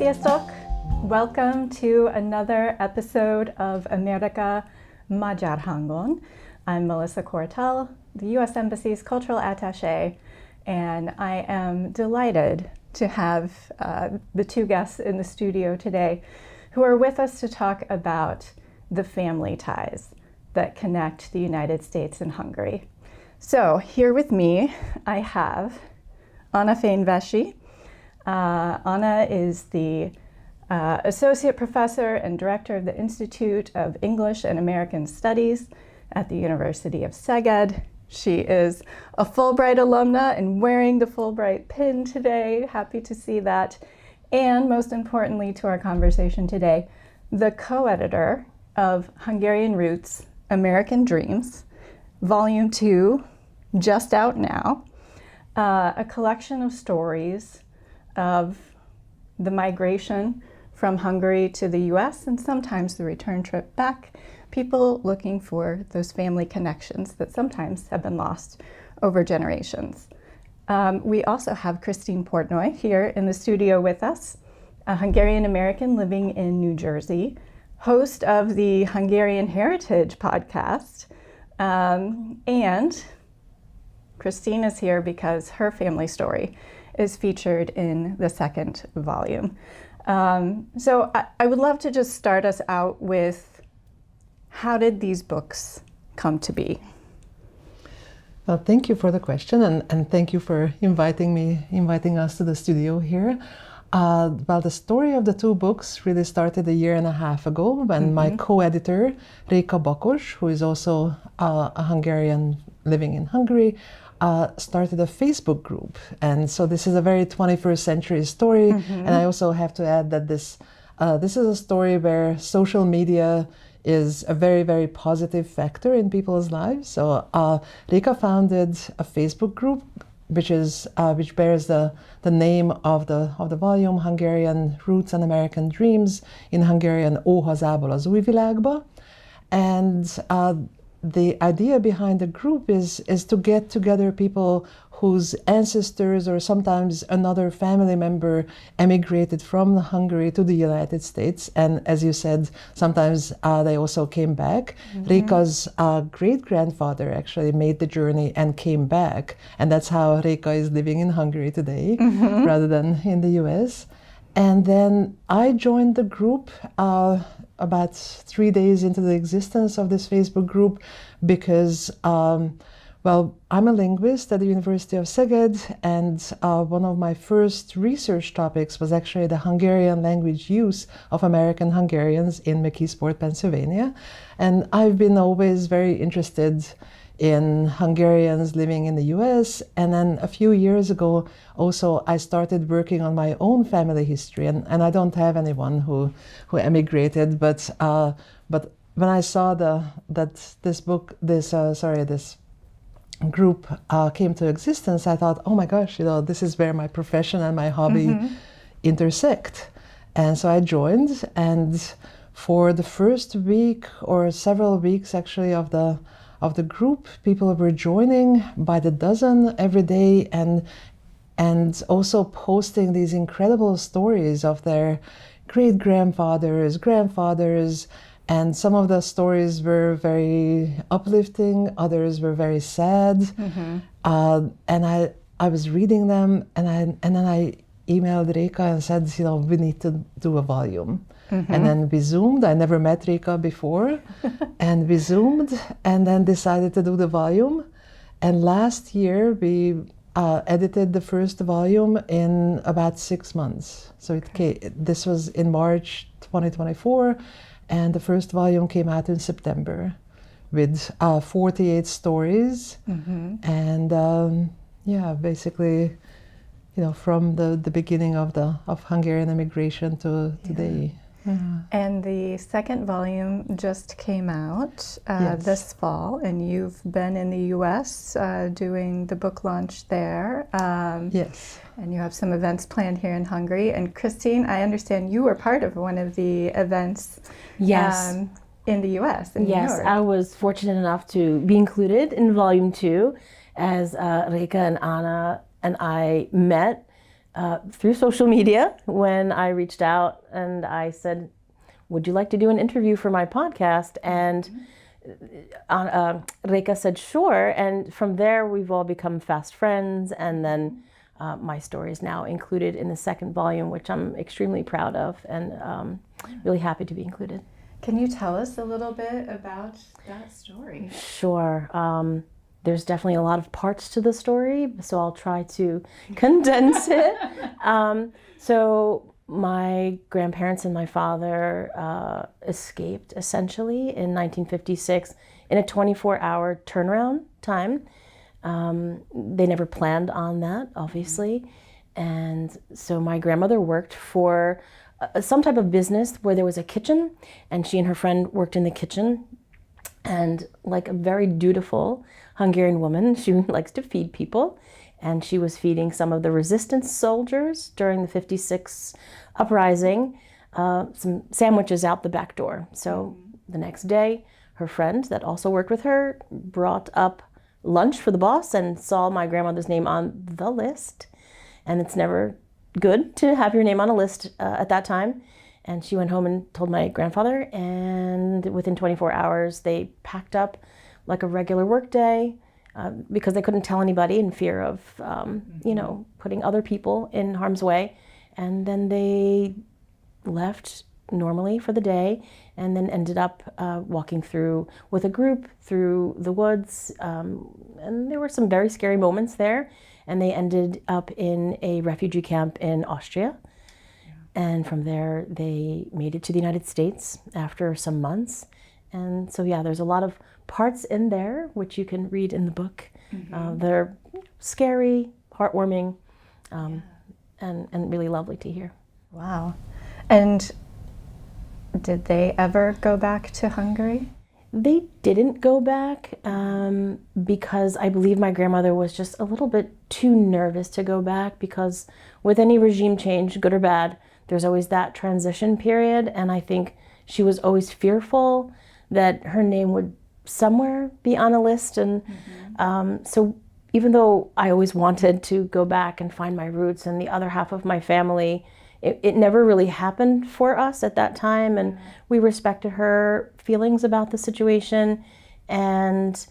Sziasztok! Welcome to another episode of Amerika Magyar Hangon. I'm Melissa Cortell, the U.S. Embassy's cultural attaché, and I am delighted to have the two guests in the studio today who are with us to talk about the family ties that connect the United States and Hungary. So here with me, I have Anna Fenyvesi. Anna is the Associate Professor and Director of the Institute of English and American Studies at the University of Szeged. She is a Fulbright alumna and wearing the Fulbright pin today. Happy to see that. And most importantly to our conversation today, the co-editor of Hungarian Roots, American Dreams, Volume 2, just out now, a collection of stories of the migration from Hungary to the US and sometimes the return trip back, people looking for those family connections that sometimes have been lost over generations. We also have Christine Portnoy here in the studio with us, a Hungarian American living in New Jersey, host of the Hungarian Heritage podcast, and Christine is here because her family story is featured in the second volume. So I would love to just start us out with, how did these books come to be? Well, thank you for the question, and thank you for inviting us to the studio here. Well, the story of the two books really started a year and a half ago when my co-editor, Réka Bakos, who is also a Hungarian living in Hungary, started a Facebook group. And so this is a very 21st century story. And I also have to add that this is a story where social media is a very, very positive factor in people's lives. So Réka founded a Facebook group which bears the name of the volume, Hungarian Roots and American Dreams, in Hungarian Óhazából az Újvilágba. And the idea behind the group is to get together people whose ancestors or sometimes another family member emigrated from Hungary to the United States. And as you said, sometimes they also came back. Réka's great-grandfather actually made the journey and came back. And that's how Réka is living in Hungary today rather than in the US. And then I joined the group about 3 days into the existence of this Facebook group because, well, I'm a linguist at the University of Szeged, and one of my first research topics was actually the Hungarian language use of American Hungarians in McKeesport, Pennsylvania. And I've been always very interested in Hungarians living in the US. And then a few years ago, also, I started working on my own family history. And I don't have anyone who emigrated, but when I saw that this group came to existence, I thought, oh my gosh, this is where my profession and my hobby intersect. And so I joined, and for the first week or several weeks actually of the group, people were joining by the dozen every day and also posting these incredible stories of their great-grandfathers, grandfathers, and some of the stories were very uplifting, others were very sad. And I was reading them, and then I emailed Réka and said, we need to do a volume. And then we Zoomed. I never met Réka before. And we Zoomed and then decided to do the volume. And last year we edited the first volume in about 6 months. So this was in March 2024, and the first volume came out in September with 48 stories. And basically, from the beginning of Hungarian immigration to today. And the second volume just came out this fall, and you've been in the U.S. Doing the book launch there. Yes. And you have some events planned here in Hungary. And Christine, I understand you were part of one of the events in the U.S. in New York. I was fortunate enough to be included in Volume 2 as Réka and Anna and I met through social media when I reached out and I said, would you like to do an interview for my podcast? And Reka said, sure. And from there, we've all become fast friends. And then my story is now included in the second volume, which I'm extremely proud of and really happy to be included. Can you tell us a little bit about that story? Sure. There's definitely a lot of parts to the story, so I'll try to condense it. So my grandparents and my father escaped essentially in 1956 in a 24-hour turnaround time. They never planned on that, obviously. And so my grandmother worked for some type of business where there was a kitchen, and she and her friend worked in the kitchen. And like a very dutiful Hungarian woman, she likes to feed people. And she was feeding some of the resistance soldiers during the 56 uprising some sandwiches out the back door. So the next day, her friend that also worked with her brought up lunch for the boss and saw my grandmother's name on the list. And it's never good to have your name on a list at that time. And she went home and told my grandfather, and within 24 hours, they packed up like a regular work day because they couldn't tell anybody in fear of, putting other people in harm's way. And then they left normally for the day and then ended up walking through with a group through the woods. And there were some very scary moments there. And they ended up in a refugee camp in Austria. And from there, they made it to the United States after some months. And so, yeah, there's a lot of parts in there, which you can read in the book. They're scary, heartwarming, and really lovely to hear. Wow. And did they ever go back to Hungary? They didn't go back because I believe my grandmother was just a little bit too nervous to go back, because with any regime change, good or bad, there's always that transition period. And I think she was always fearful that her name would somewhere be on a list. And so even though I always wanted to go back and find my roots and the other half of my family, it never really happened for us at that time. And we respected her feelings about the situation. And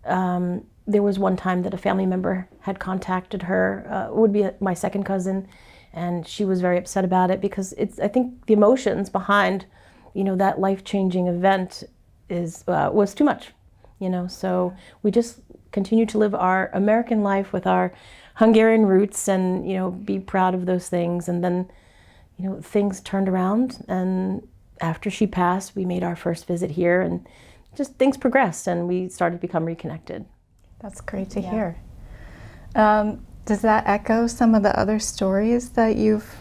there was one time that a family member had contacted her, would be my second cousin, and she was very upset about it because I think the emotions behind, that life-changing event was too much, So we just continued to live our American life with our Hungarian roots and, be proud of those things. And then, things turned around, and after she passed, we made our first visit here, and just things progressed, and we started to become reconnected. That's great to hear. Does that echo some of the other stories that you've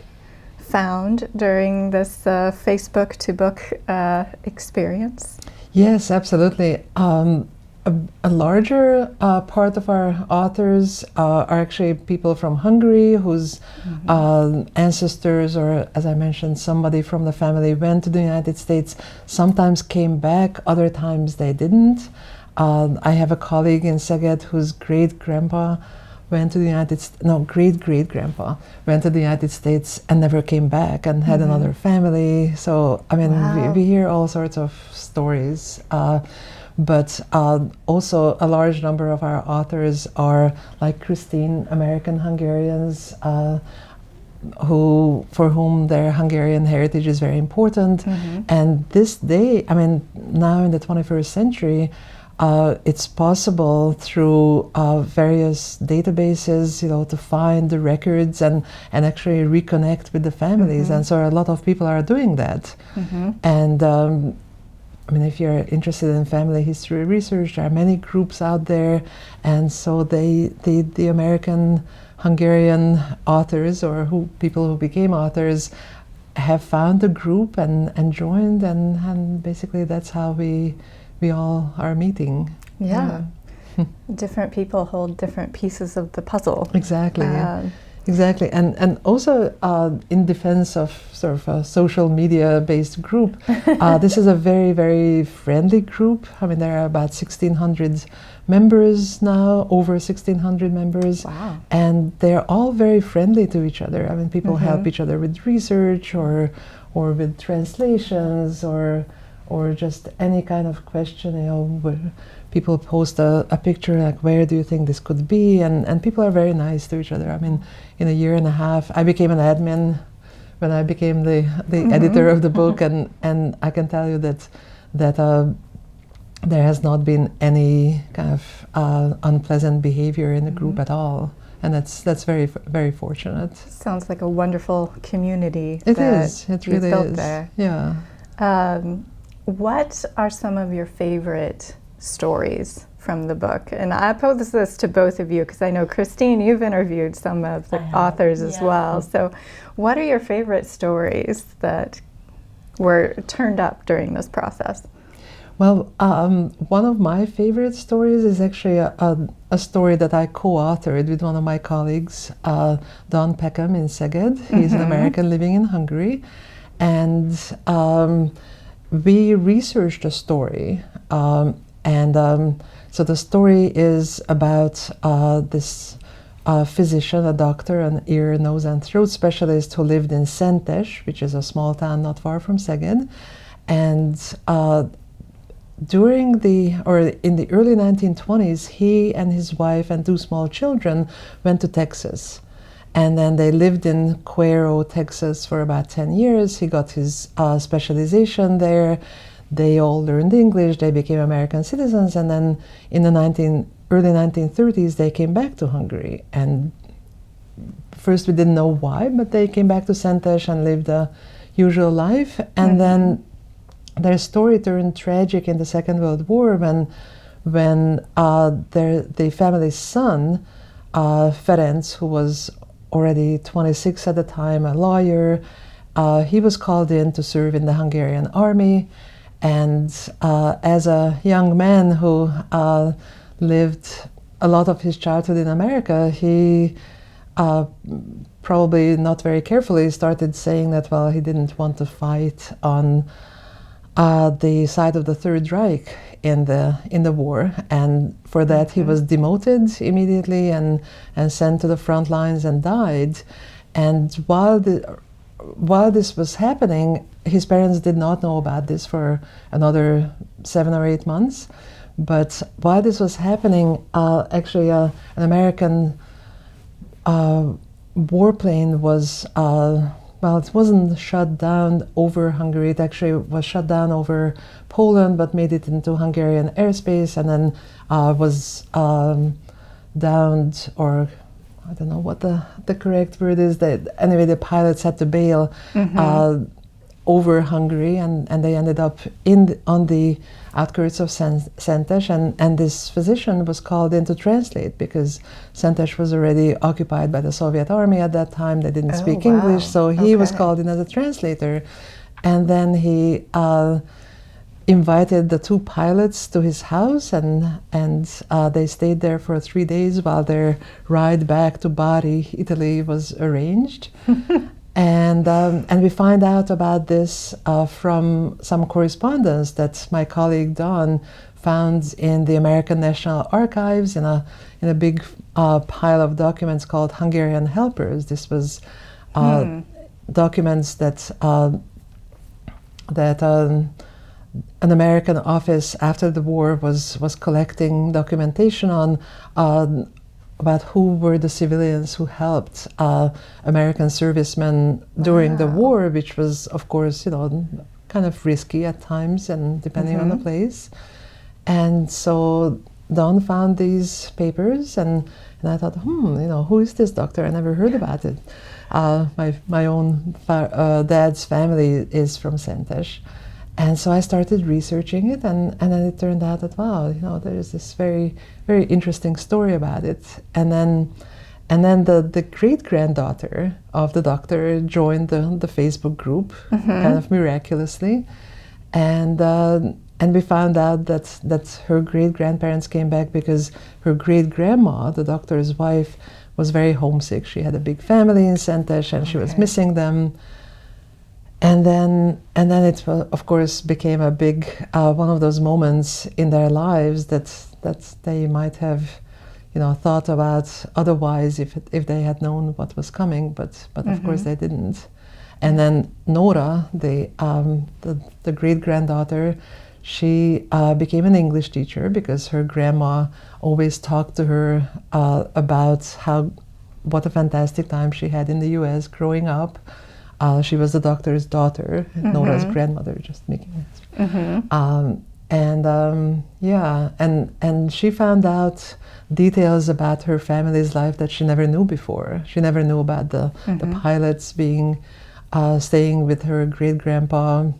found during this Facebook to book experience? Yes, absolutely. A larger part of our authors are actually people from Hungary whose ancestors, or as I mentioned, somebody from the family went to the United States, sometimes came back, other times they didn't. I have a colleague in Szeged whose great-grandpa went to the United States, great-great-grandpa went to the United States and never came back and had another family. So, we hear all sorts of stories. But also a large number of our authors are like Christine, American Hungarians, for whom their Hungarian heritage is very important. And this day, now in the 21st century, it's possible through various databases, to find the records and actually reconnect with the families. And so a lot of people are doing that. And if you're interested in family history research, there are many groups out there, and so the American Hungarian authors, or people who became authors, have found a group and joined, and basically that's how we all are meeting. Yeah. Different people hold different pieces of the puzzle. Exactly. Exactly, and also in defense of sort of a social media-based group, this is a very, very friendly group. I mean, there are about 1,600 members now, over 1,600 members. Wow. And they're all very friendly to each other. I mean, people help each other with research or with translations or just any kind of question, you know, where people post a picture like, where do you think this could be? And people are very nice to each other. I mean, in a year and a half, I became an admin when I became the editor of the book, and I can tell you that there has not been any kind of unpleasant behavior in the group at all. And that's very, very fortunate. Sounds like a wonderful community. It is. It really built is. There. Yeah. What are some of your favorite stories from the book? And I pose this to both of you because I know, Christine, you've interviewed some of the authors as well. So what are your favorite stories that were turned up during this process? Well, one of my favorite stories is actually a story that I co-authored with one of my colleagues, Don Peckham in Szeged. He's an American living in Hungary. And we researched a story. So the story is about this physician, a doctor, an ear, nose, and throat specialist who lived in Szentes, which is a small town not far from Szeged. And in the early 1920s, he and his wife and 2 small children went to Texas. And then they lived in Cuero, Texas for about 10 years. He got his specialization there. They all learned English. They became American citizens. And then in the early 1930s, they came back to Hungary. And first we didn't know why, but they came back to Szentes and lived a usual life. And then their story turned tragic in the Second World War when the family's son, Ferenc, who was already 26 at the time, a lawyer, he was called in to serve in the Hungarian army. And as a young man who lived a lot of his childhood in America, he probably not very carefully started saying that, well, he didn't want to fight on the side of the Third Reich in the war, and for that he was demoted immediately and sent to the front lines and died. And while this was happening, his parents did not know about this for another 7 or 8 months. But while this was happening, actually an American warplane was it wasn't shut down over Hungary. It actually was shut down over Poland, but made it into Hungarian airspace, and then was downed, or I don't know what the correct word is. Anyway, the pilots had to bail over Hungary, and they ended up on the outskirts of Szentes, and this physician was called in to translate because Szentes was already occupied by the Soviet army at that time. They didn't speak English, so he was called in as a translator. And then he invited the 2 pilots to his house, and they stayed there for 3 days while their ride back to Bari, Italy, was arranged. And we find out about this from some correspondence that my colleague Don found in the American National Archives in a big pile of documents called Hungarian Helpers. This was documents that an American office after the war was collecting documentation on about who were the civilians who helped American servicemen during the war, which was, of course, kind of risky at times and depending on the place. And so Don found these papers, and I thought, who is this doctor? I never heard about it. My own dad's family is from Szentes. And so I started researching it, and then it turned out that, wow, there is this very, very interesting story about it. And then the great-granddaughter of the doctor joined the Facebook group, kind of miraculously. And we found out that her great-grandparents came back because her great-grandma, the doctor's wife, was very homesick. She had a big family in Szentes, and she was missing them. And then it, of course, became a big one of those moments in their lives that they might have, thought about otherwise if they had known what was coming. But of course they didn't. And then Nora, the great granddaughter, she became an English teacher because her grandma always talked to her about what a fantastic time she had in the U.S. growing up. She was the doctor's daughter, Nora's grandmother, just making it. And she found out details about her family's life that she never knew before. She never knew about the pilots staying with her great-grandpa.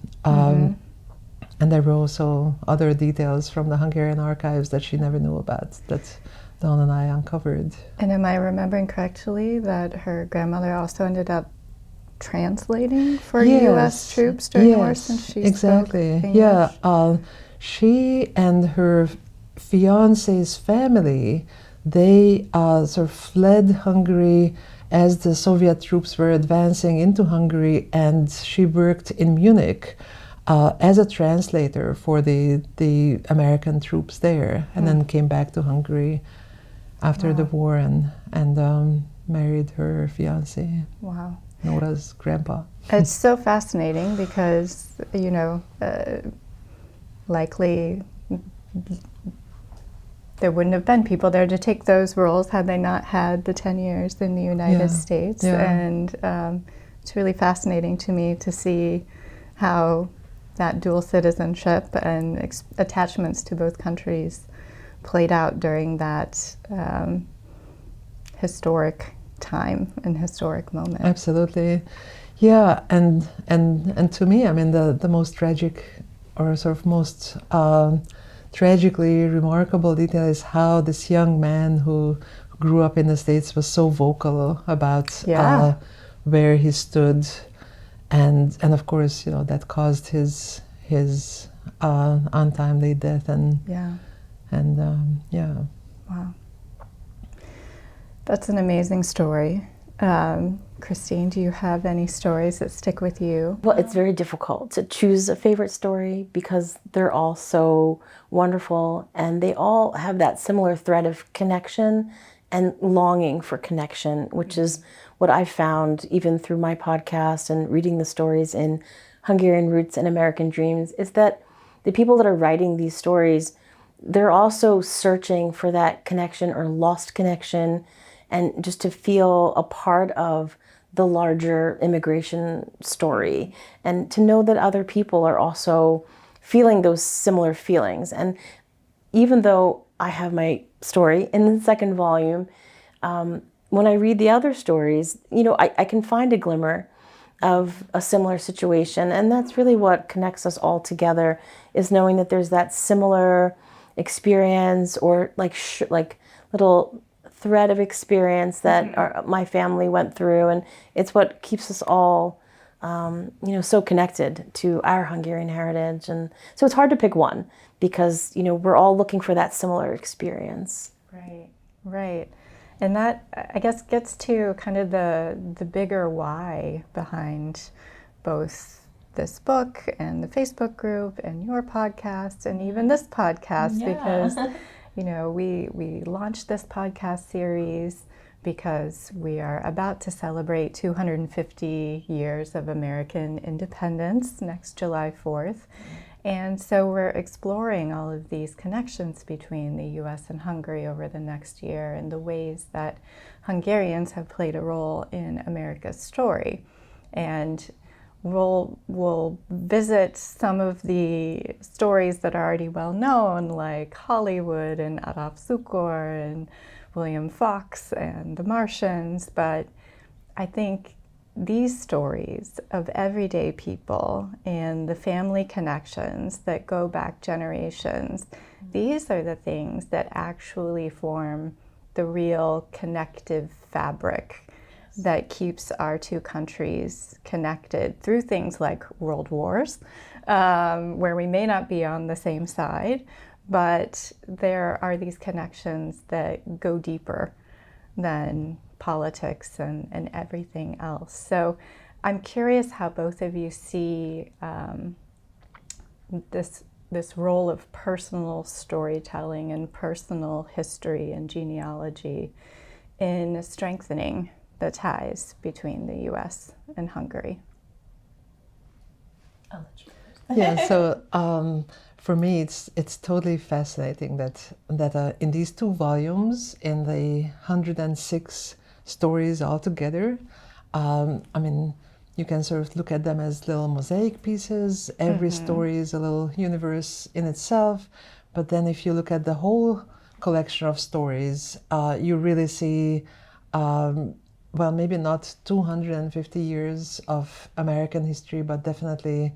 And there were also other details from the Hungarian archives that she never knew about that Dawn and I uncovered. And am I remembering correctly that her grandmother also ended up translating for U.S. troops during the war, since she exactly. spoke English? She and her fiance's family, they sort of fled Hungary as the Soviet troops were advancing into Hungary, and she worked in Munich as a translator for the American troops there, and then came back to Hungary after the war and married her fiancé. Wow. Nora's grandpa. It's so fascinating because, likely there wouldn't have been people there to take those roles had they not had the 10 years in the United States. And it's really fascinating to me to see how that dual citizenship and attachments to both countries played out during that historic time and historic moment. Absolutely. Yeah, and to me, I mean, the most tragic or sort of most tragically remarkable detail is how this young man who grew up in the States was so vocal about where he stood, and of course, that caused his untimely death Wow. That's an amazing story. Christine, do you have any stories that stick with you? Well, it's very difficult to choose a favorite story because they're all so wonderful and they all have that similar thread of connection and longing for connection, which is what I found even through my podcast and reading the stories in Hungarian Roots and American Dreams, is that the people that are writing these stories, they're also searching for that connection or lost connection, and just to feel a part of the larger immigration story, and to know that other people are also feeling those similar feelings. And even though I have my story in the second volume, when I read the other stories, I can find a glimmer of a similar situation. And that's really what connects us all together, is knowing that there's that similar experience or like little thread of experience that my family went through, and it's what keeps us all, so connected to our Hungarian heritage. And so it's hard to pick one because we're all looking for that similar experience. Right, and that I guess gets to kind of the bigger why behind both this book and the Facebook group and your podcast and even this podcast, because we launched this podcast series because we are about to celebrate 250 years of American independence next July 4th. And so we're exploring all of these connections between the U.S. and Hungary over the next year and the ways that Hungarians have played a role in America's story. And we'll visit some of the stories that are already well known, like Hollywood and Arab Sukor and William Fox and The Martians, but I think these stories of everyday people and the family connections that go back generations, these are the things that actually form the real connective fabric that keeps our two countries connected through things like world wars, where we may not be on the same side, but there are these connections that go deeper than politics and everything else. So I'm curious how both of you see this role of personal storytelling and personal history and genealogy in strengthening the ties between the U.S. and Hungary. I'll let you. Yeah, so for me, it's totally fascinating that in these 2 volumes, in the 106 stories altogether, I mean, you can sort of look at them as little mosaic pieces. Every story is a little universe in itself. But then if you look at the whole collection of stories, you really see, well, maybe not 250 years of American history, but definitely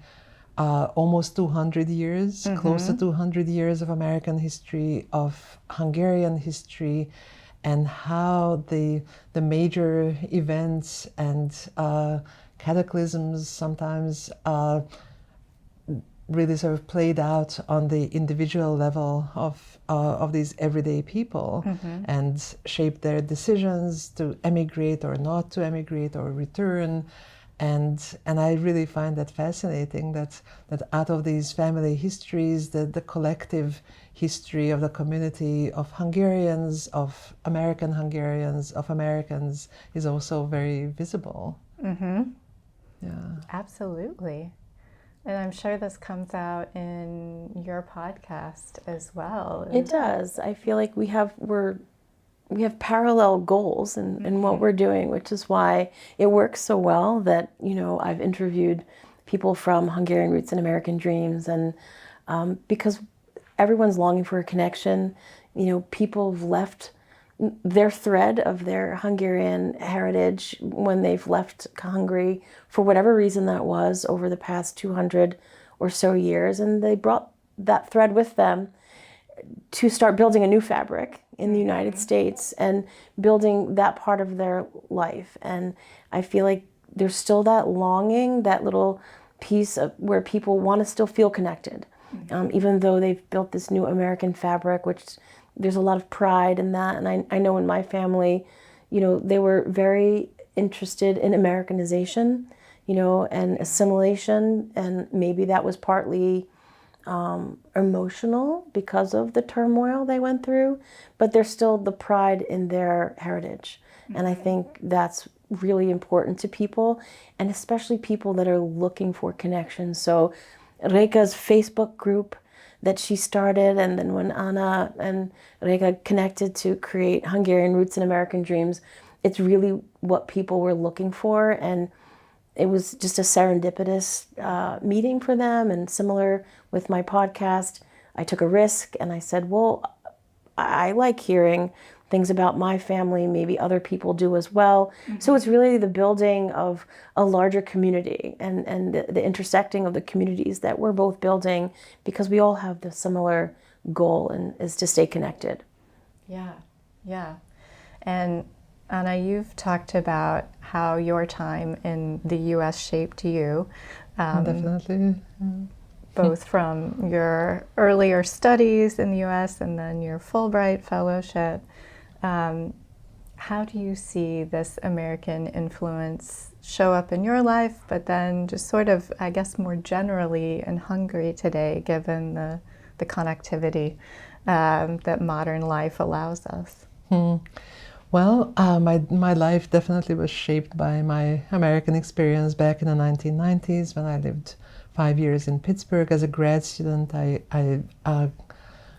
almost 200 years, close to 200 years of American history, of Hungarian history, and how the major events and cataclysms sometimes really sort of played out on the individual level of these everyday people and shaped their decisions to emigrate or not to emigrate or return. And I really find that fascinating that out of these family histories, the collective history of the community of Hungarians, of American Hungarians, of Americans is also very visible. Yeah. Absolutely. And I'm sure this comes out in your podcast as well. It does. I feel like we have parallel goals in what we're doing, which is why it works so well that, you know, I've interviewed people from Hungarian roots and American dreams, and because everyone's longing for a connection. You know, people have left their thread of their Hungarian heritage when they've left Hungary, for whatever reason that was, over the past 200 or so years, and they brought that thread with them to start building a new fabric in the United States and building that part of their life. And I feel like there's still that longing, that little piece of where people want to still feel connected, even though they've built this new American fabric, which there's a lot of pride in that. And I know in my family, you know, they were very interested in Americanization, you know, and assimilation, and maybe that was partly emotional because of the turmoil they went through, but there's still the pride in their heritage. And I think that's really important to people, and especially people that are looking for connections. So Reka's Facebook group that she started, and then when Anna and Reka connected to create Hungarian Roots and American Dreams, it's really what people were looking for. And it was just a serendipitous meeting for them. And similar with my podcast, I took a risk and I said, well, I like hearing things about my family, maybe other people do as well. So it's really the building of a larger community and the intersecting of the communities that we're both building, because we all have the similar goal, and is to stay connected. Yeah. And Anna, you've talked about how your time in the U.S. shaped you. Definitely. Both from your earlier studies in the U.S. and then your Fulbright fellowship. How do you see this American influence show up in your life, but then just sort of, I guess, more generally in Hungary today, given the connectivity that modern life allows us? Well, my life definitely was shaped by my American experience back in the 1990s when I lived 5 years in Pittsburgh as a grad student. I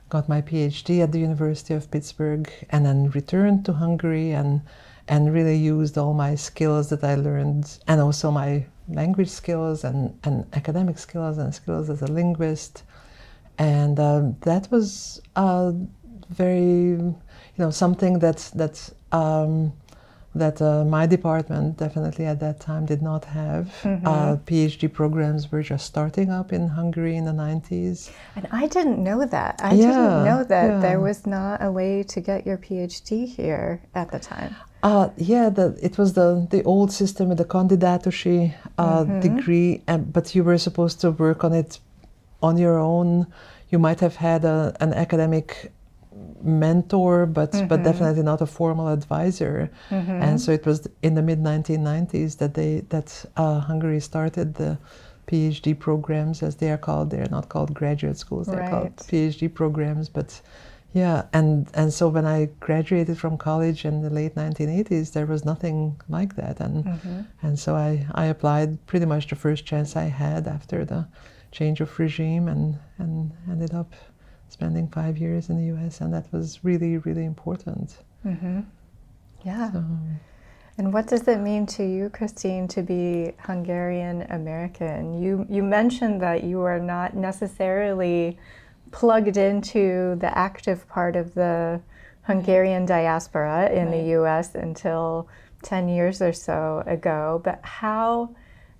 got my PhD at the University of Pittsburgh and then returned to Hungary and really used all my skills that I learned, and also my language skills and academic skills and skills as a linguist. And that was very, something that my department definitely at that time did not have. PhD programs were just starting up in Hungary in the 90s. And I didn't know that. I didn't know that there was not a way to get your PhD here at the time. It was the old system with the kandidatusi degree, but you were supposed to work on it on your own. You might have had an academic mentor, but definitely not a formal advisor. And so it was in the mid-1990s that Hungary started the PhD programs, as they are called. They're not called graduate schools, they're called PhD programs. But yeah, and so when I graduated from college in the late 1980s, there was nothing like that. And so I applied pretty much the first chance I had after the change of regime, and ended up spending 5 years in the US, and that was really, really important. Yeah. So, and what does it mean to you, Christine, to be Hungarian American? You mentioned that you are not necessarily plugged into the active part of the Hungarian diaspora in the US until 10 years or so ago, but how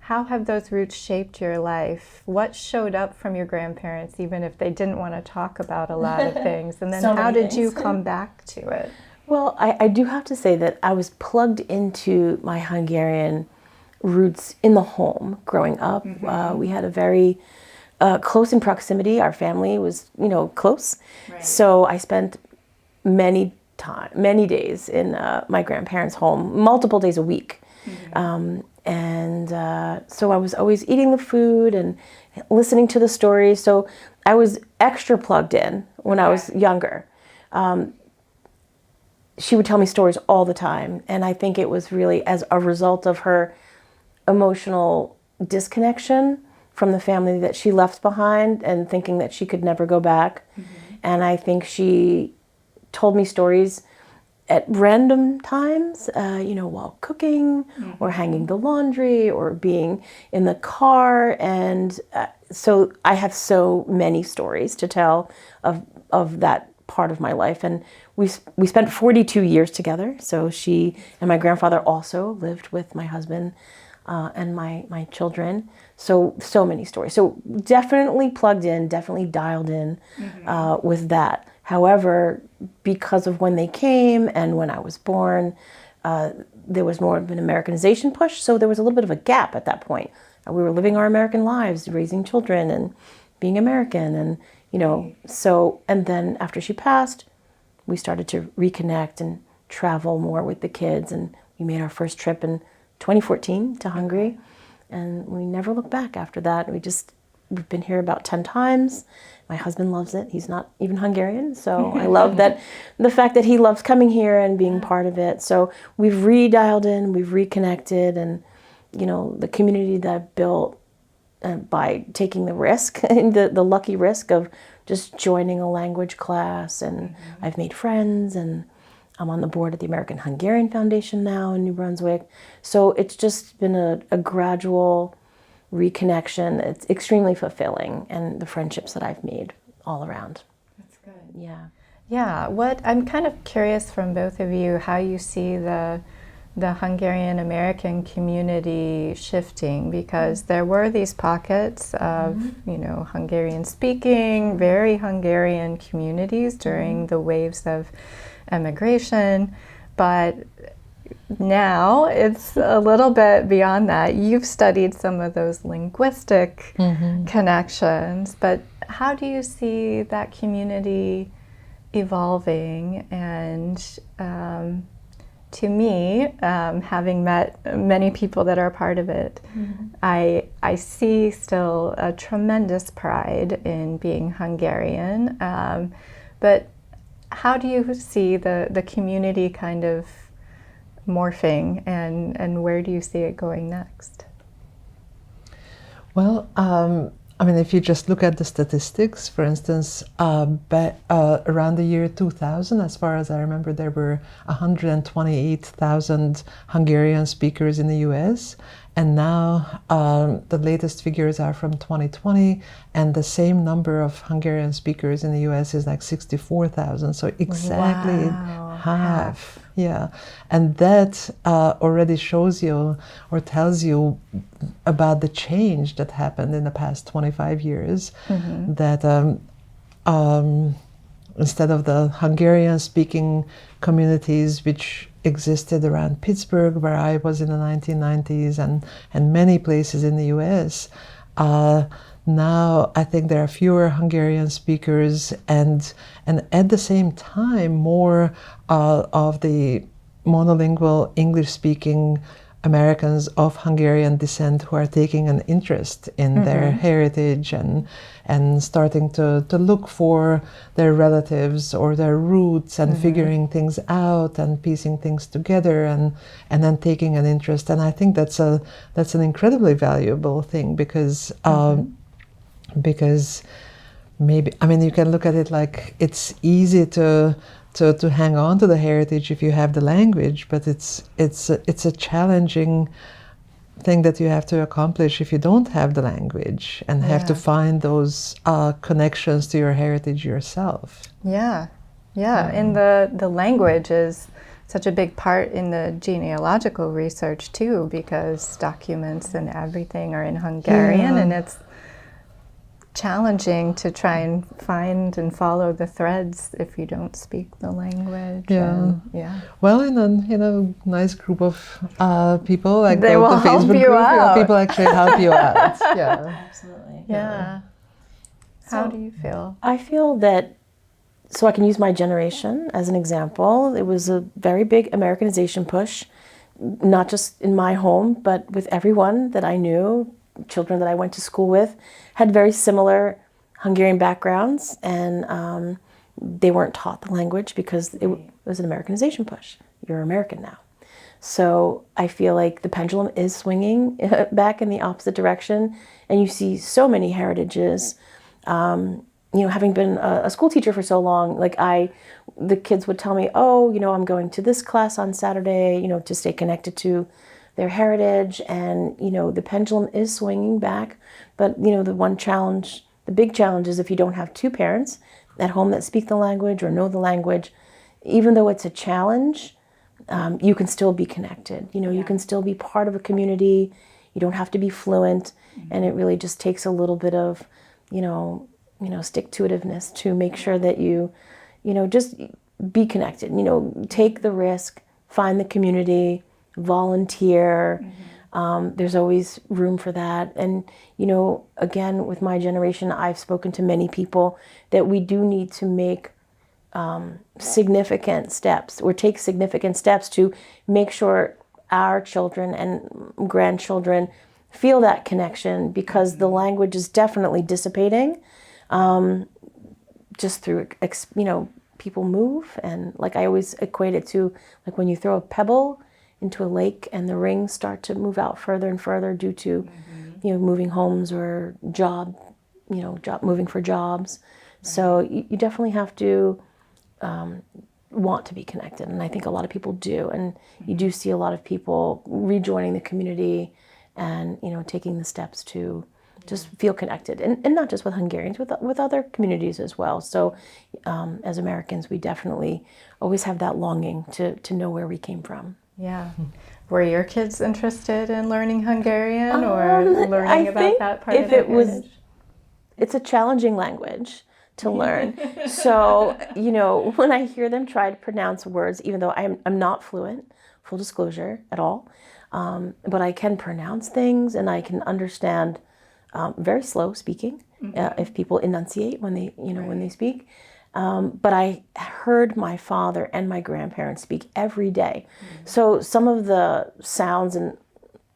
have those roots shaped your life? What showed up from your grandparents, even if they didn't want to talk about a lot of things? And then how did you come back to it? Well, I do have to say that I was plugged into my Hungarian roots in the home growing up. We had a very close in proximity. Our family was, close. So I spent many days in my grandparents' home, multiple days a week. So I was always eating the food and listening to the stories. So I was extra plugged in when I was younger. She would tell me stories all the time. And I think it was really as a result of her emotional disconnection from the family that she left behind and thinking that she could never go back. And I think she told me stories at random times, while cooking or hanging the laundry or being in the car. And so I have so many stories to tell of that part of my life. And we spent 42 years together. So she and my grandfather also lived with my husband and my children. So many stories. So definitely plugged in, definitely dialed in with that. However, because of when they came and when I was born, there was more of an Americanization push. So there was a little bit of a gap at that point. We were living our American lives, raising children and being American. And, and then after she passed, we started to reconnect and travel more with the kids. And we made our first trip in 2014 to Hungary. And we never looked back after that. We've been here about 10 times. My husband loves it. He's not even Hungarian, so I love the fact that he loves coming here and being part of it. So we've redialed in, we've reconnected, and the community that I've built by taking the risk, the lucky risk of just joining a language class, and I've made friends, and I'm on the board at the American Hungarian Foundation now in New Brunswick. So it's just been a gradual reconnection. It's extremely fulfilling, and the friendships that I've made all around. That's good. Yeah. Yeah. I'm kind of curious from both of you how you see the Hungarian American community shifting, because there were these pockets of Hungarian speaking, very Hungarian communities during the waves of immigration, but now it's a little bit beyond that. You've studied some of those linguistic connections, but how do you see that community evolving? And to me, having met many people that are part of it, I see still a tremendous pride in being Hungarian. But how do you see the community kind of morphing, and where do you see it going next? Well, if you just look at the statistics, for instance, around the year 2000, as far as I remember, there were 128,000 Hungarian speakers in the US. And now the latest figures are from 2020, and the same number of Hungarian speakers in the US is like 64,000. So exactly half. Yeah. And that already shows you or tells you about the change that happened in the past 25 years. That instead of the Hungarian-speaking communities which existed around Pittsburgh, where I was in the 1990s, and many places in the US, Now I think there are fewer Hungarian speakers, and at the same time more of the monolingual English-speaking Americans of Hungarian descent who are taking an interest in their heritage and starting to look for their relatives or their roots and figuring things out and piecing things together and then taking an interest. And I think that's an incredibly valuable thing because maybe, I mean, you can look at it like it's easy to hang on to the heritage if you have the language, but it's a challenging thing that you have to accomplish if you don't have the language and have to find those connections to your heritage yourself. Yeah. And the language is such a big part in the genealogical research too, because documents and everything are in Hungarian, and it's challenging to try and find and follow the threads if you don't speak the language. Well, in a nice group of people like they will the help Facebook you group, out. People actually help you out. Absolutely. Yeah. How do you feel? I feel that, so I can use my generation as an example. It was a very big Americanization push, not just in my home, but with everyone that I knew. Children that I went to school with had very similar Hungarian backgrounds, and they weren't taught the language because it was an Americanization push. You're American now. So I feel like the pendulum is swinging back in the opposite direction, and you see so many heritages. Having been a school teacher for so long, the kids would tell me, I'm going to this class on Saturday, to stay connected to their heritage, and the pendulum is swinging back. But the big challenge is if you don't have two parents at home that speak the language or know the language, even though it's a challenge, you can still be connected. You can still be part of a community. You don't have to be fluent, and it really just takes a little bit of stick-to-itiveness to make sure that you just be connected. Take the risk, find the community, volunteer. There's always room for that. And, again, with my generation, I've spoken to many people that we do need to make significant steps or take significant steps to make sure our children and grandchildren feel that connection, because the language is definitely dissipating just through, people move. And I always equate it to when you throw a pebble into a lake and the rings start to move out further and further due to, moving homes or moving for jobs. So you definitely have to want to be connected. And I think a lot of people do. And you do see a lot of people rejoining the community and, taking the steps to just feel connected. And not just with Hungarians, with other communities as well. So as Americans, we definitely always have that longing to know where we came from. Yeah. Were your kids interested in learning Hungarian or learning about that part of their heritage? It's a challenging language to learn. So, when I hear them try to pronounce words, even though I'm not fluent, full disclosure, at all, but I can pronounce things and I can understand very slow speaking if people enunciate when they speak. But I heard my father and my grandparents speak every day. So some of the sounds, and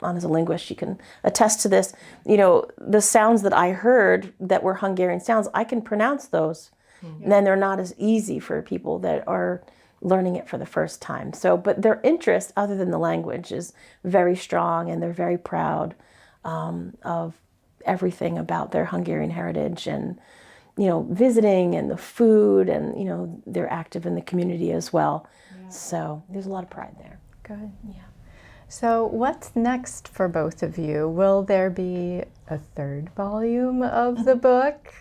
as a linguist, you can attest to this, the sounds that I heard that were Hungarian sounds, I can pronounce those. And then they're not as easy for people that are learning it for the first time. So, but their interest, other than the language, is very strong, and they're very proud of everything about their Hungarian heritage and visiting and the food, and, they're active in the community as well. Yeah. So there's a lot of pride there. Good. Yeah. So what's next for both of you? Will there be a third volume of the book?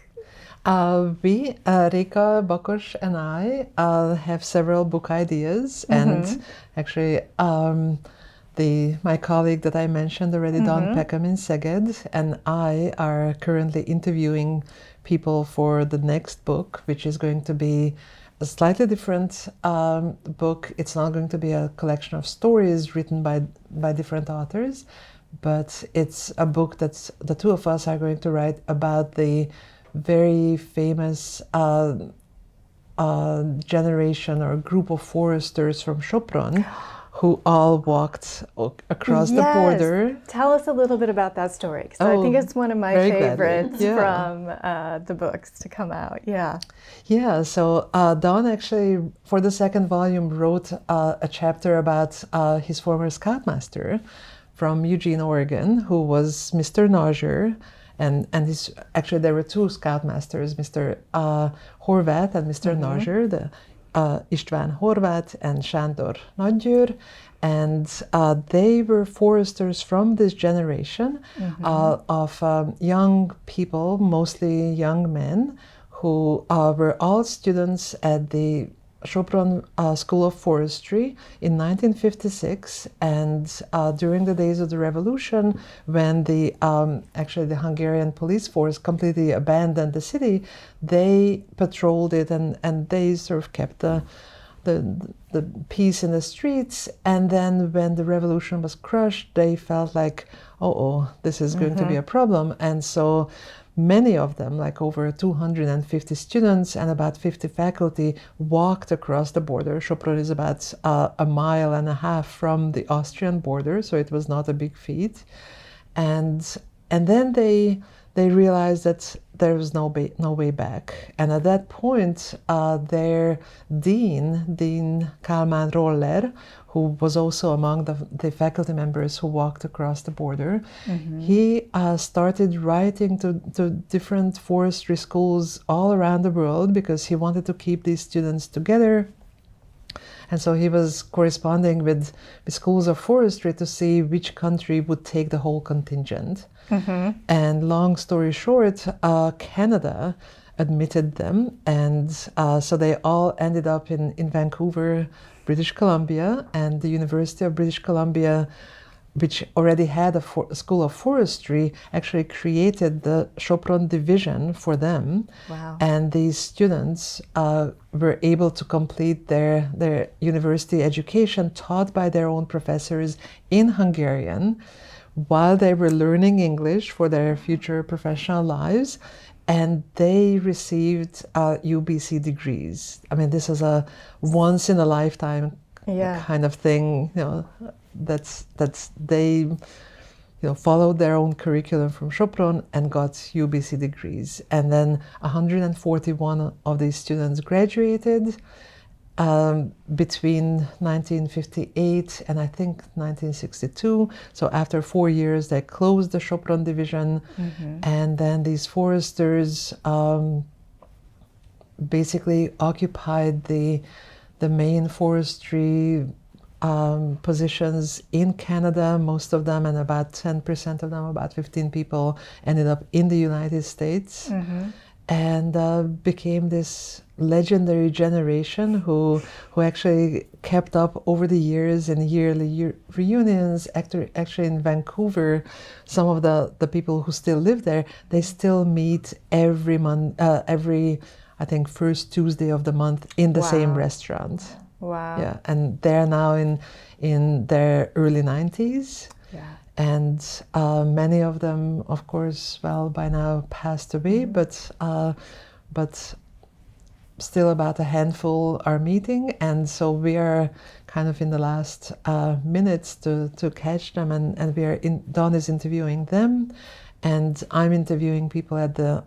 We, Rika, Bakos, and I have several book ideas, and actually my colleague that I mentioned already, Don Peckham in Szeged, and I are currently interviewing people for the next book, which is going to be a slightly different book. It's not going to be a collection of stories written by different authors, but it's a book that's the two of us are going to write about the very famous generation or group of foresters from Sopron who all walked across the border. Tell us a little bit about that story, because I think it's one of my favorites from the books to come out. Yeah, so Don actually, for the second volume, wrote a chapter about his former scoutmaster from Eugene, Oregon, who was Mr. Nauger. And his, actually, there were two scoutmasters, Mr. Horváth and Mr. Nauger, the István Horváth and Sándor Nagygyőr, and they were foresters from this generation of young people, mostly young men, who were all students at the Sopron School of Forestry in 1956, and during the days of the revolution, when the actually the Hungarian police force completely abandoned the city, they patrolled it and they sort of kept the peace in the streets. And then when the revolution was crushed, they felt like, this is going to be a problem, and so many of them, like over 250 students and about 50 faculty, walked across the border. Sopron is about a mile and a half from the Austrian border, so it was not a big feat. And then they realized that there was no way back. And at that point, their dean Kálmán Roller, who was also among the faculty members who walked across the border, he started writing to different forestry schools all around the world because he wanted to keep these students together. And so he was corresponding with schools of forestry to see which country would take the whole contingent. And long story short, Canada admitted them, and so they all ended up in Vancouver, British Columbia, and the University of British Columbia, which already had a school of forestry, actually created the Sopron division for them. Wow. And these students were able to complete their university education taught by their own professors in Hungarian while they were learning English for their future professional lives. And they received UBC degrees. I mean, this is a once in a lifetime kind of thing. That's they followed their own curriculum from Sopron and got UBC degrees. And then 141 of these students graduated between 1958 and I think 1962. So after 4 years, they closed the Sopron division, and then these foresters basically occupied the main forestry positions in Canada, most of them, and about 10% of them, about 15 people, ended up in the United States. And became this legendary generation who actually kept up over the years in yearly reunions. Actually in Vancouver, some of the people who still live there, they still meet every month, every I think first Tuesday of the month in the same restaurant. Wow. Yeah, and they're now in their early 90s. Yeah. And many of them, of course, by now passed away, but still about a handful are meeting. And so we are kind of in the last minutes to catch them, and Don is interviewing them, and I'm interviewing people at the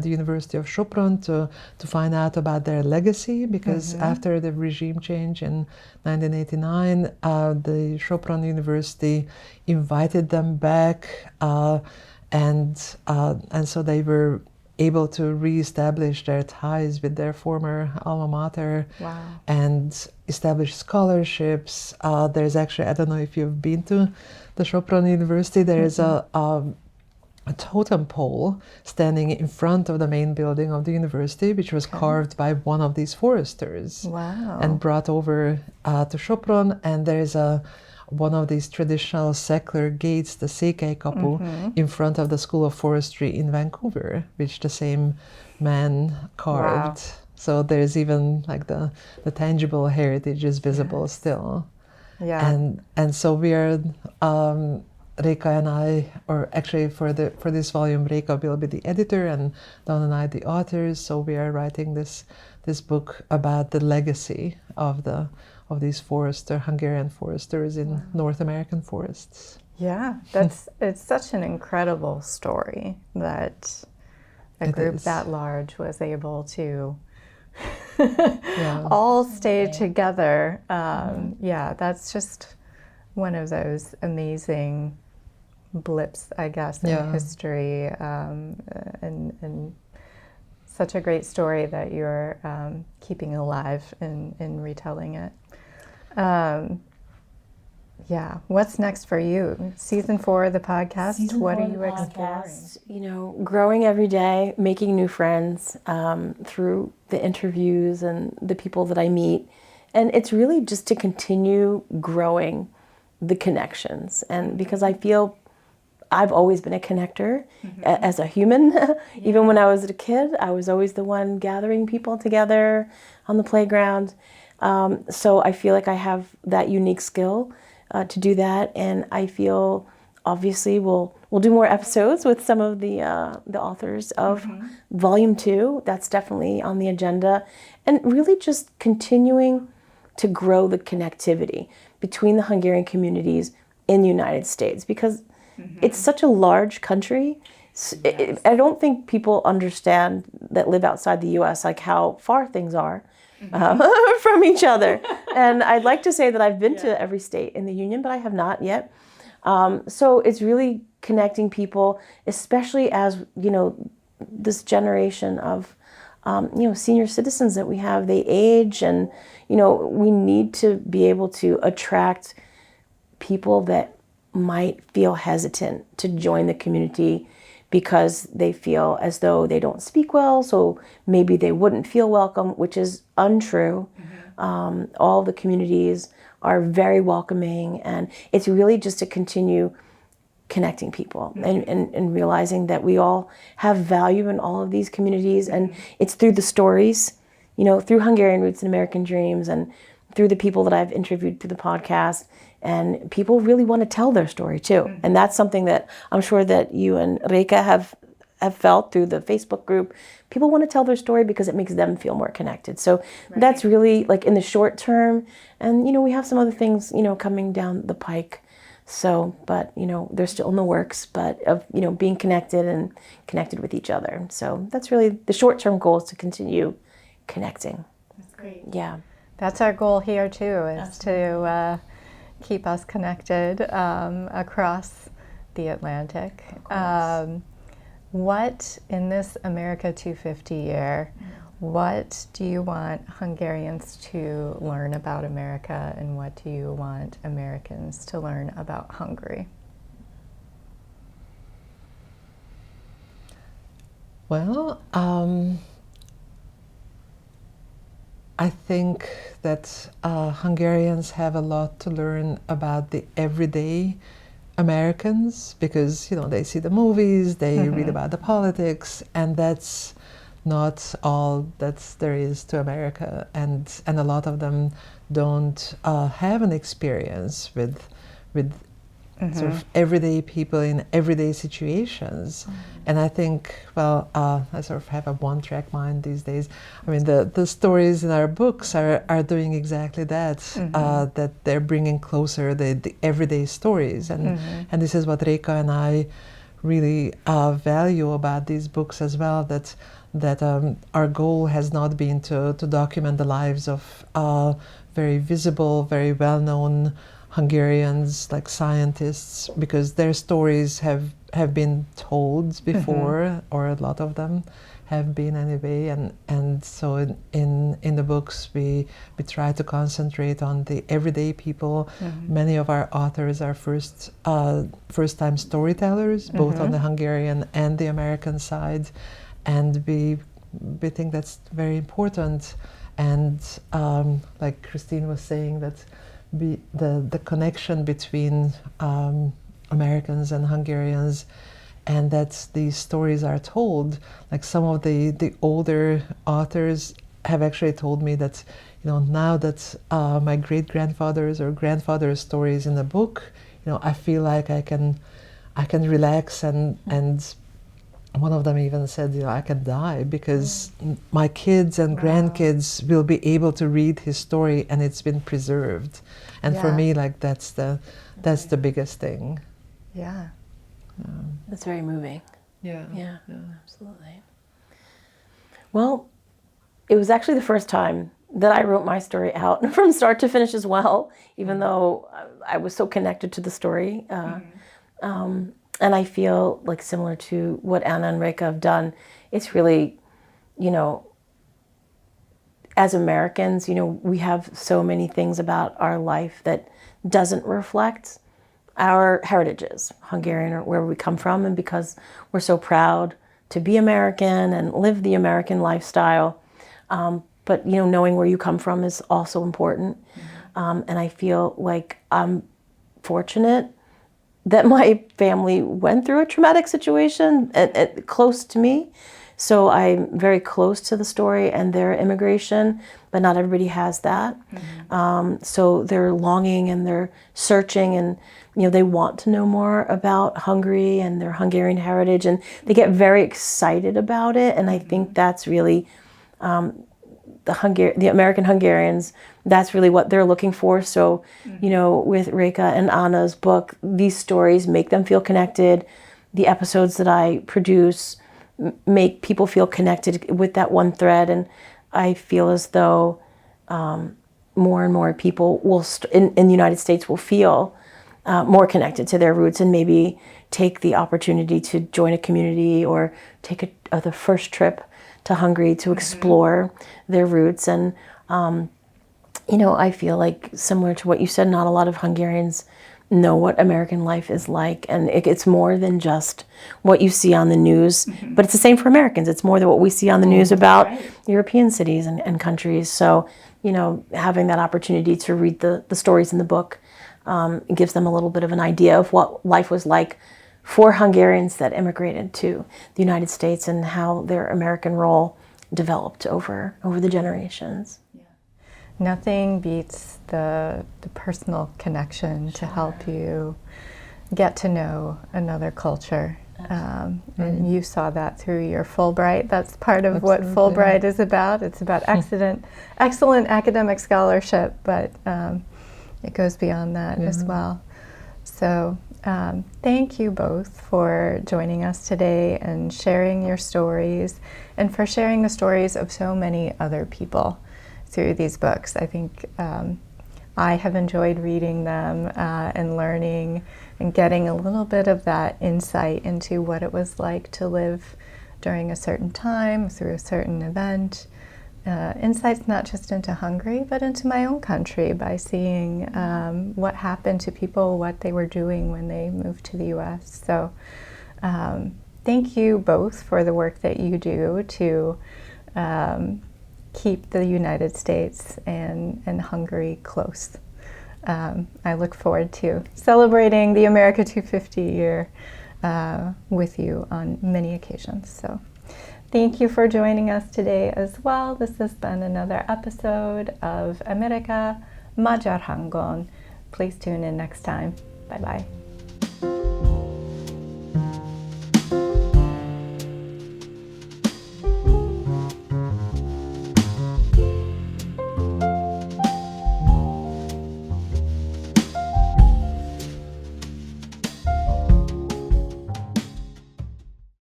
University of Sopron to find out about their legacy, because after the regime change in 1989, the Sopron University invited them back, and so they were able to reestablish their ties with their former alma mater. Wow. And establish scholarships. There's actually, I don't know if you've been to the Sopron University, there is a totem pole standing in front of the main building of the university, which was carved by one of these foresters. Wow. And brought over to Sopron. And there's one of these traditional secular gates, the Székelykapu, in front of the School of Forestry in Vancouver, which the same man carved. Wow. So there's even like the tangible heritage is visible still. Yeah. And so we are Reka and I, or actually for this volume, Reka will be the editor and Don and I the authors. So we are writing this book about the legacy of these Hungarian foresters in North American forests. Yeah, it's such an incredible story that a group that large was able to all stay together. Yeah, that's just one of those amazing blips, I guess, in history, and such a great story that you're keeping alive in retelling it. Yeah, what's next for you? Season 4 of the podcast, what are you exploring? Growing every day, making new friends through the interviews and the people that I meet. And it's really just to continue growing the connections. And because I feel I've always been a connector as a human. Even when I was a kid, I was always the one gathering people together on the playground. So I feel like I have that unique skill to do that. And I feel obviously we'll do more episodes with some of the authors of Volume 2. That's definitely on the agenda. And really just continuing to grow the connectivity between the Hungarian communities in the United States, because it's such a large country. I don't think people understand that live outside the U.S. like how far things are from each other. And I'd like to say that I've been to every state in the Union, but I have not yet. So it's really connecting people, especially as, this generation of, senior citizens that we have, they age, and, we need to be able to attract people that might feel hesitant to join the community because they feel as though they don't speak well, so maybe they wouldn't feel welcome, which is untrue. All the communities are very welcoming, and it's really just to continue connecting people and realizing that we all have value in all of these communities, and it's through the stories, through Hungarian Roots and American Dreams, and through the people that I've interviewed through the podcast. And people really want to tell their story too. And that's something that I'm sure that you and Reka have felt through the Facebook group. People want to tell their story because it makes them feel more connected. So that's really like in the short term. And, we have some other things, coming down the pike. So, but, they're still in the works, but of, being connected and connected with each other. So that's really the short-term goal, is to continue connecting. That's great. Yeah. That's our goal here too, is to keep us connected across the Atlantic. What, in this America 250 year, what do you want Hungarians to learn about America, and what do you want Americans to learn about Hungary? Well, I think that Hungarians have a lot to learn about the everyday Americans, because they see the movies, they read about the politics, and that's not all that there is to America, and a lot of them don't have an experience with sort of everyday people in everyday situations. And I think, I sort of have a one-track mind these days. I mean, the stories in our books are doing exactly that, that they're bringing closer the everyday stories. And this is what Reka and I really value about these books as well, that our goal has not been to document the lives of very visible, very well-known Hungarians, like scientists, because their stories have been told before, or a lot of them have been anyway, and so in the books we try to concentrate on the everyday people. Many of our authors are first-time storytellers, both on the Hungarian and the American side, and we think that's very important. And like Christine was saying, that the connection between Americans and Hungarians, and that these stories are told. Like some of the older authors have actually told me that, now that my great-grandfather's or grandfather's story is in the book, I feel like I can relax, and one of them even said, I can die because my kids and grandkids will be able to read his story, and it's been preserved. And for me, like that's the biggest thing. Yeah. That's very moving. Yeah. Yeah, absolutely. Well, it was actually the first time that I wrote my story out from start to finish as well, even though I was so connected to the story. And I feel like similar to what Anna and Reka have done, it's really, as Americans, we have so many things about our life that doesn't reflect our heritages, Hungarian or where we come from, and because we're so proud to be American and live the American lifestyle. But knowing where you come from is also important. And I feel like I'm fortunate that my family went through a traumatic situation close to me. So I'm very close to the story and their immigration, but not everybody has that. So they're longing and they're searching, and they want to know more about Hungary and their Hungarian heritage, and they get very excited about it. And I think that's really the American Hungarians, that's really what they're looking for. So, with Reka and Anna's book, these stories make them feel connected. The episodes that I produce make people feel connected with that one thread. And I feel as though more and more people will, in the United States, will feel more connected to their roots, and maybe take the opportunity to join a community or take the first trip to Hungary to explore their roots. And, I feel like, similar to what you said, not a lot of Hungarians know what American life is like. And it's more than just what you see on the news, but it's the same for Americans. It's more than what we see on the news about European cities and countries. So, having that opportunity to read the stories in the book gives them a little bit of an idea of what life was like for Hungarians that immigrated to the United States, and how their American role developed over the generations. Nothing beats the personal connection to help you get to know another culture. And you saw that through your Fulbright. That's part of what Fulbright is about. It's about excellent academic scholarship, but it goes beyond that as well. So thank you both for joining us today and sharing your stories, and for sharing the stories of so many other people through these books. I think I have enjoyed reading them and learning and getting a little bit of that insight into what it was like to live during a certain time, through a certain event. Insights not just into Hungary, but into my own country, by seeing what happened to people, what they were doing when they moved to the US. So thank you both for the work that you do to keep the United States and Hungary close. I look forward to celebrating the America 250 year with you on many occasions. So thank you for joining us today as well. This has been another episode of Amerika Magyar Hangon. Please tune in next time. Bye-bye.